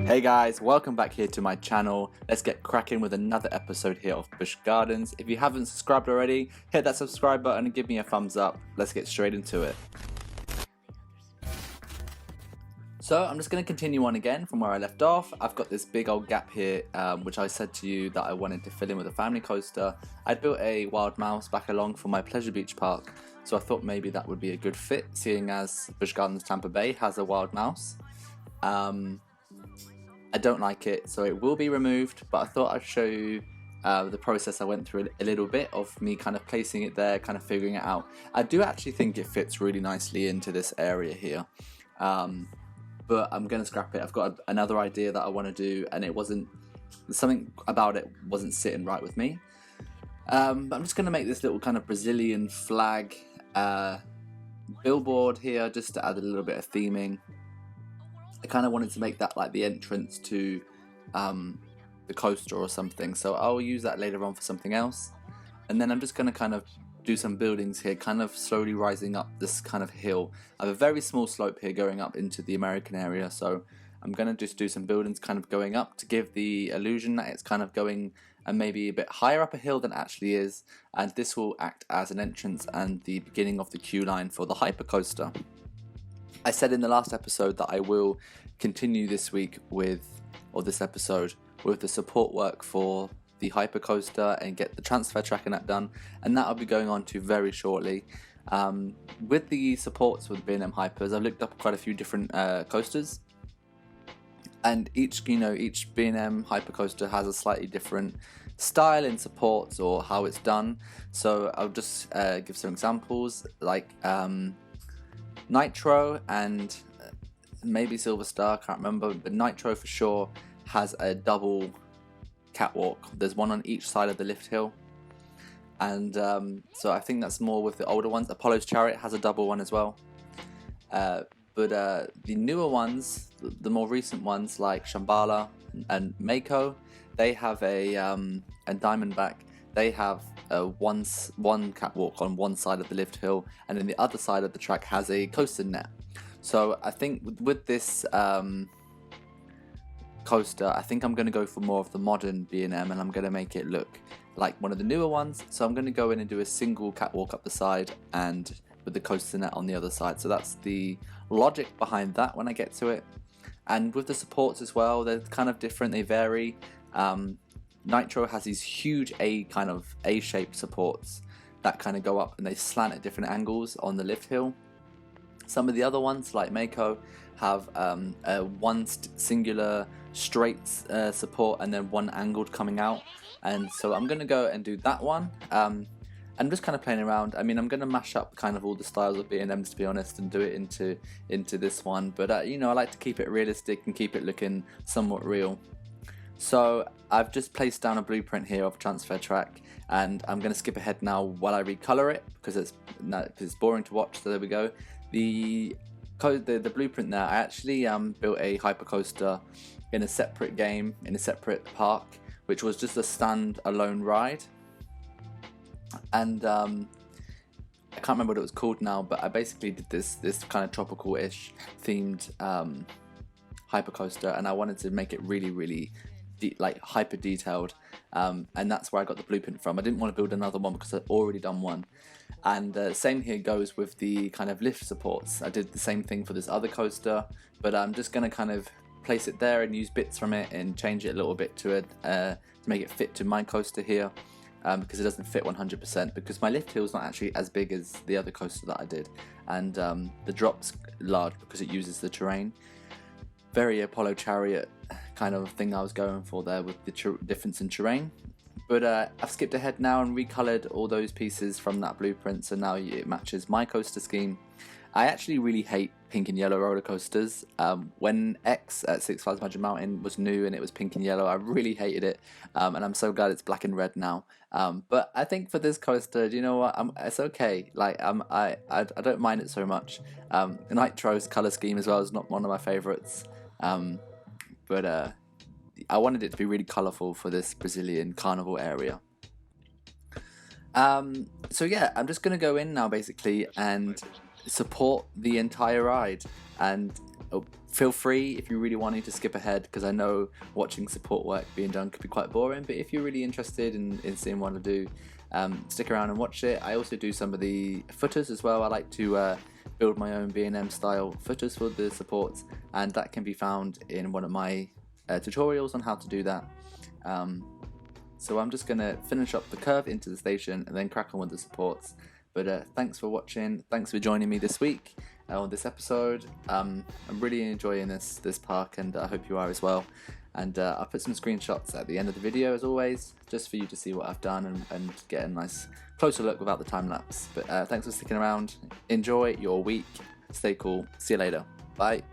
Hey guys, welcome back here to my channel. Let's get cracking with another episode here of Busch Gardens. If you haven't subscribed already, hit that subscribe button and give me a thumbs up. Let's get straight into it. So I'm just going to continue on again from where I left off. I've got this big old gap here, which I said to you that I wanted to fill in with a family coaster. I'd built a wild mouse back along for my Pleasure Beach park, so I thought maybe that would be a good fit, seeing as Busch Gardens Tampa Bay has a wild mouse. I don't like it, so it will be removed, but I thought I'd show you the process I went through a little bit of me kind of placing it there, kind of figuring it out. I do actually think it fits really nicely into this area here. But I'm going to scrap it. I've got another idea that I want to do, and something about it wasn't sitting right with me. But I'm just going to make this little kind of Brazilian flag billboard here, just to add a little bit of theming. I kind of wanted to make that like the entrance to the coaster or something, so I'll use that later on for something else. And then I'm just going to kind of do some buildings here, kind of slowly rising up this kind of hill. I have a very small slope here going up into the American area, so I'm going to just do some buildings kind of going up to give the illusion that it's kind of going and maybe a bit higher up a hill than it actually is, and this will act as an entrance and the beginning of the queue line for the hypercoaster. I said in the last episode that I will continue this week this episode with the support work for the hypercoaster and get the transfer track and that done, and that I'll be going on to very shortly. With the supports with B&M Hypers, I've looked up quite a few different coasters, and each B&M hypercoaster has a slightly different style in supports or how it's done. So I'll just give some examples, like Nitro and maybe Silver Star, can't remember, but Nitro for sure has a double catwalk. There's one on each side of the lift hill, and so I think that's more with the older ones. Apollo's Chariot has a double one as well, but the newer ones, the more recent ones like Shambhala and Mako, they have and Diamondback, they have one catwalk on one side of the lift hill, and then the other side of the track has a coaster net. So I think with this coaster, I think I'm going to go for more of the modern B&M, and I'm going to make it look like one of the newer ones. So I'm going to go in and do a single catwalk up the side and with the coaster net on the other side. So that's the logic behind that when I get to it. And with the supports as well, they're kind of different, they vary. Nitro has these huge kind of A-shaped supports that kind of go up and they slant at different angles on the lift hill. Some of the other ones, like Mako, have one singular straight support and then one angled coming out. And so I'm going to go and do that one. I'm just kind of playing around. I mean, I'm going to mash up kind of all the styles of B&Ms, to be honest, and do it into this one. But I like to keep it realistic and keep it looking somewhat real. So I've just placed down a blueprint here of transfer track, and I'm going to skip ahead now while I recolor it because it's boring to watch. So there we go. The blueprint there, I actually built a hypercoaster in a separate game, in a separate park, which was just a stand-alone ride. And I can't remember what it was called now, but I basically did this kind of tropical-ish themed hypercoaster, and I wanted to make it really hyper detailed, and that's where I got the blueprint from. I didn't want to build another one because I'd already done one. And same here goes with the kind of lift supports. I did the same thing for this other coaster, but I'm just going to kind of place it there and use bits from it and change it a little bit to make it fit to my coaster here, because it doesn't fit 100%, because my lift hill is not actually as big as the other coaster that I did, and the drop's large because it uses the terrain. Very Apollo Chariot kind of thing I was going for there with the difference in terrain. But I've skipped ahead now and recolored all those pieces from that blueprint, so now it matches my coaster scheme. I actually really hate pink and yellow roller coasters. When X at Six Flags Magic Mountain was new and it was pink and yellow, I really hated it, and I'm so glad it's black and red now. But I think for this coaster, do you know what? It's okay. Like I don't mind it so much. Nitro's color scheme as well is not one of my favorites, but I wanted it to be really colourful for this Brazilian carnival area. So yeah, I'm just going to go in now basically and support the entire ride, and feel free if you really wanted to skip ahead, because I know watching support work being done could be quite boring, but if you're really interested in seeing what I do, stick around and watch it. I also do some of the footers as well. I like to build my own B&M style footers for the supports, and that can be found in one of my tutorials on how to do that. So I'm just going to finish up the curve into the station and then crack on with the supports. But thanks for watching, thanks for joining me this week on this episode. I'm really enjoying this park, and I hope you are as well. And I'll put some screenshots at the end of the video as always, just for you to see what I've done and get a nice closer look without the time lapse. But thanks for sticking around, enjoy your week, stay cool, see you later, bye.